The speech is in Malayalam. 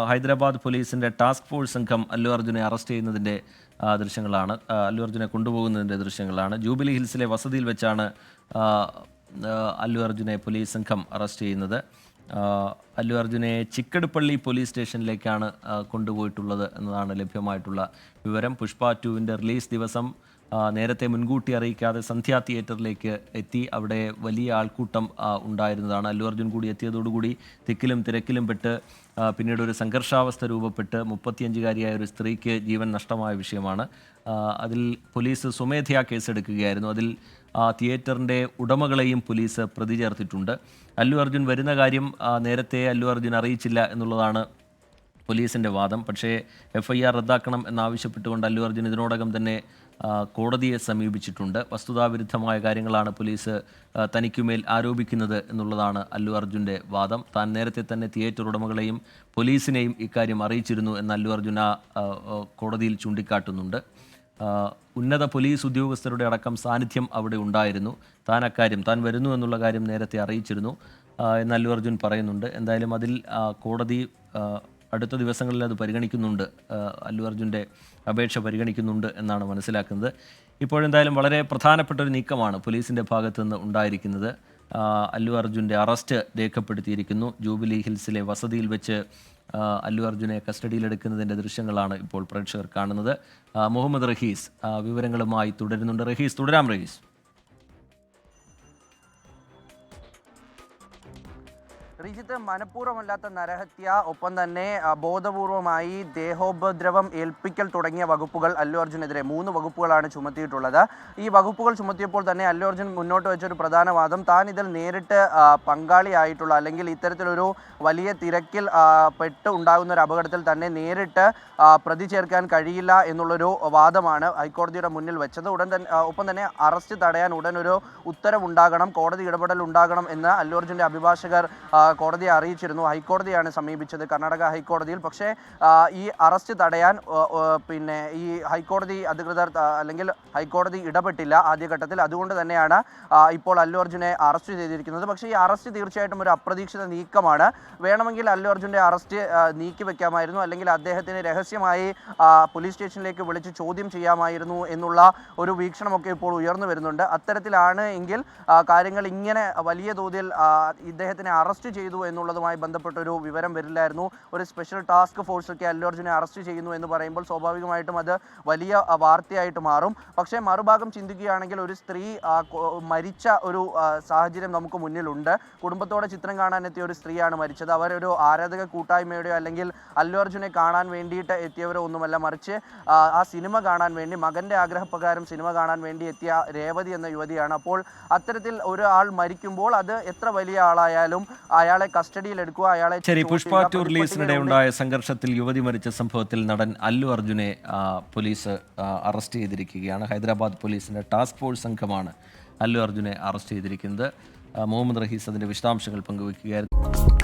ഹൈദരാബാദ് പോലീസിന്റെ ടാസ്ക് ഫോഴ്സ് സംഘം അല്ലു അർജുനെ അറസ്റ്റ് ചെയ്യുന്നതിന്റെ ദൃശ്യങ്ങളാണ്. അല്ലു അർജുനെ കൊണ്ടുപോകുന്നതിന്റെ ദൃശ്യങ്ങളാണ്. ജൂബിലി ഹിൽസിലെ വസതിയിൽ വെച്ചാണ് അല്ലു അർജുനെ പോലീസ് സംഘം അറസ്റ്റ് ചെയ്യുന്നത്. അല്ലു അർജുനെ ചിക്കടുപ്പള്ളി പോലീസ് സ്റ്റേഷനിലേക്കാണ് കൊണ്ടുപോയിട്ടുള്ളത് എന്നതാണ് ലഭ്യമായിട്ടുള്ള വിവരം. പുഷ്പ 2-ന്റെ റിലീസ് ദിവസം നേരത്തെ മുൻകൂട്ടി അറിയിക്കാതെ സന്ധ്യ തിയേറ്ററിലേക്ക് എത്തി. അവിടെ വലിയ ആൾക്കൂട്ടം ഉണ്ടായിരുന്നതാണ്. അല്ലു അർജുൻ കൂടി എത്തിയതോടുകൂടി തിക്കിലും തിരക്കിലും പെട്ട് പിന്നീട് ഒരു സംഘർഷാവസ്ഥ രൂപപ്പെട്ട് 35-കാരിയായ ഒരു സ്ത്രീക്ക് ജീവൻ നഷ്ടമായ വിഷയമാണ്. അതിൽ പോലീസ് സ്വമേധയാ കേസെടുക്കുകയായിരുന്നു. അതിൽ തിയേറ്ററിൻ്റെ ഉടമകളെയും പോലീസ് പ്രതി ചേർത്തിട്ടുണ്ട്. അല്ലു അർജുൻ വരുന്ന കാര്യം നേരത്തെ അല്ലു അർജുൻ അറിയിച്ചില്ല എന്നുള്ളതാണ് പോലീസിൻ്റെ വാദം. പക്ഷേ FIR റദ്ദാക്കണം എന്നാവശ്യപ്പെട്ടുകൊണ്ട് അല്ലു അർജുൻ ഇതിനോടകം തന്നെ കോടതിയെ സമീപിച്ചിട്ടുണ്ട്. വസ്തുതാവിരുദ്ധമായ കാര്യങ്ങളാണ് പോലീസ് തനിക്കുമേൽ ആരോപിക്കുന്നത് എന്നുള്ളതാണ് അല്ലു അർജുൻ്റെ വാദം. താൻ നേരത്തെ തന്നെ തിയേറ്റർ ഉടമകളെയും പോലീസിനെയും ഇക്കാര്യം അറിയിച്ചിരുന്നു എന്ന് അല്ലു അർജുന കോടതിയിൽ ചൂണ്ടിക്കാട്ടുന്നുണ്ട്. ഉന്നത പോലീസ് ഉദ്യോഗസ്ഥരുടെ അടക്കം സാന്നിധ്യം അവിടെ ഉണ്ടായിരുന്നു. താൻ വരുന്നു എന്നുള്ള കാര്യം നേരത്തെ അറിയിച്ചിരുന്നു എന്ന് അല്ലു അർജുൻ പറയുന്നുണ്ട്. എന്തായാലും അതിൽ കോടതി അടുത്ത ദിവസങ്ങളിൽ അത് പരിഗണിക്കുന്നുണ്ട്. അല്ലു അർജുൻ്റെ അപേക്ഷ പരിഗണിക്കുന്നുണ്ട് എന്നാണ് മനസ്സിലാക്കുന്നത്. ഇപ്പോഴെന്തായാലും വളരെ പ്രധാനപ്പെട്ട ഒരു നീക്കമാണ് പോലീസിൻ്റെ ഭാഗത്തു നിന്ന് ഉണ്ടായിരിക്കുന്നത്. അല്ലു അർജുൻ്റെ അറസ്റ്റ് രേഖപ്പെടുത്തിയിരിക്കുന്നു. ജൂബിലി ഹിൽസിലെ വസതിയിൽ വെച്ച് അല്ലു അർജുനെ കസ്റ്റഡിയിലെടുക്കുന്നതിൻ്റെ ദൃശ്യങ്ങളാണ് ഇപ്പോൾ പ്രേക്ഷകർ കാണുന്നത്. മുഹമ്മദ് റഹീസ് വിവരങ്ങളുമായി തുടരുന്നുണ്ട്. റഹീസ്, തുടരാം. റഹീസ്, റിജിത്ത്, മനഃപൂർവ്വമല്ലാത്ത നരഹത്യ, ഒപ്പം തന്നെ ബോധപൂർവമായി ദേഹോപദ്രവം ഏൽപ്പിക്കൽ തുടങ്ങിയ വകുപ്പുകൾ അല്ലു അർജുനെതിരെ 3 വകുപ്പുകളാണ് ചുമത്തിയിട്ടുള്ളത്. ഈ വകുപ്പുകൾ ചുമത്തിയപ്പോൾ തന്നെ അല്ലു അർജുൻ മുന്നോട്ട് വെച്ചൊരു പ്രധാന വാദം, താൻ ഇതിൽ നേരിട്ട് പങ്കാളിയായിട്ടുള്ള അല്ലെങ്കിൽ ഇത്തരത്തിലൊരു വലിയ തിരക്കിൽ പെട്ട് ഉണ്ടാകുന്ന ഒരു അപകടത്തിൽ തന്നെ നേരിട്ട് പ്രതി ചേർക്കാൻ കഴിയില്ല എന്നുള്ളൊരു വാദമാണ് ഹൈക്കോടതിയുടെ മുന്നിൽ വെച്ചത്. ഒപ്പം തന്നെ അറസ്റ്റ് തടയാൻ ഉടൻ ഒരു ഉത്തരവുണ്ടാകണം, കോടതി ഇടപെടൽ ഉണ്ടാകണം എന്ന് അല്ലു അർജുൻ്റെ അഭിഭാഷകർ കോടതിയെ അറിയിച്ചിരുന്നു. ഹൈക്കോടതിയാണ് സമീപിച്ചത്, കർണാടക ഹൈക്കോടതിയിൽ. പക്ഷേ ഈ അറസ്റ്റ് തടയാൻ ഈ ഹൈക്കോടതി അധികൃതർ അല്ലെങ്കിൽ ഹൈക്കോടതി ഇടപെട്ടില്ല ആദ്യഘട്ടത്തിൽ. അതുകൊണ്ട് തന്നെയാണ് ഇപ്പോൾ അല്ലു അർജുനെ അറസ്റ്റ് ചെയ്തിരിക്കുന്നത്. പക്ഷേ ഈ അറസ്റ്റ് തീർച്ചയായിട്ടും ഒരു അപ്രതീക്ഷിത നീക്കമാണ്. വേണമെങ്കിൽ അല്ലു അർജുൻ്റെ അറസ്റ്റ് നീക്കി വെക്കാമായിരുന്നു, അല്ലെങ്കിൽ അദ്ദേഹത്തിന് രഹസ്യമായി പോലീസ് സ്റ്റേഷനിലേക്ക് വിളിച്ച് ചോദ്യം ചെയ്യാമായിരുന്നു എന്നുള്ള ഒരു വീക്ഷണമൊക്കെ ഇപ്പോൾ ഉയർന്നു വരുന്നുണ്ട്. അത്തരത്തിലാണ് എങ്കിൽ കാര്യങ്ങൾ ഇങ്ങനെ വലിയ തോതിൽ ഇദ്ദേഹത്തിനെ അറസ്റ്റ് ചെയ്തു എന്നുള്ളതുമായി ബന്ധപ്പെട്ടൊരു വിവരം വരില്ലായിരുന്നു. ഒരു സ്പെഷ്യൽ ടാസ്ക് ഫോഴ്സൊക്കെ അല്ലു അർജുനെ അറസ്റ്റ് ചെയ്യുന്നു എന്ന് പറയുമ്പോൾ സ്വാഭാവികമായിട്ടും അത് വലിയ വാർത്തയായിട്ട് മാറും. പക്ഷേ മറുഭാഗം ചിന്തിക്കുകയാണെങ്കിൽ ഒരു സ്ത്രീ മരിച്ച ഒരു സാഹചര്യം നമുക്ക് മുന്നിലുണ്ട്. കുടുംബത്തോടെ ചിത്രം കാണാനെത്തിയ ഒരു സ്ത്രീയാണ് മരിച്ചത്. അവരൊരു ആരാധക കൂട്ടായ്മയുടെയോ അല്ലെങ്കിൽ അല്ലു അർജുനെ കാണാൻ വേണ്ടിയിട്ട് എത്തിയവരോ ഒന്നുമല്ല, മറിച്ച് ആ സിനിമ കാണാൻ വേണ്ടി, മകൻ്റെ ആഗ്രഹപ്രകാരം സിനിമ കാണാൻ വേണ്ടി എത്തിയ രേവതി എന്ന യുവതിയാണ്. അപ്പോൾ അത്തരത്തിൽ ഒരാൾ മരിക്കുമ്പോൾ അത് എത്ര വലിയ ആളായാലും അയാളെ കസ്റ്റഡിയിൽ എടുക്കുക, അയാളെ പുഷ്പ 2 റിലീസിനിടെ ഉണ്ടായ സംഘർഷത്തിൽ യുവതി മരിച്ച സംഭവത്തിൽ നടൻ അല്ലു അർജുനെ പോലീസ് അറസ്റ്റ് ചെയ്തിരിക്കുകയാണ്. ഹൈദരാബാദ് പോലീസിന്റെ ടാസ്ക് ഫോഴ്സ് സംഘമാണ് അല്ലു അർജുനെ അറസ്റ്റ് ചെയ്തിരിക്കുന്നത്. മുഹമ്മദ് റഹീസ് അതിന്റെ വിശദാംശങ്ങൾ പങ്കുവയ്ക്കുകയായിരുന്നു.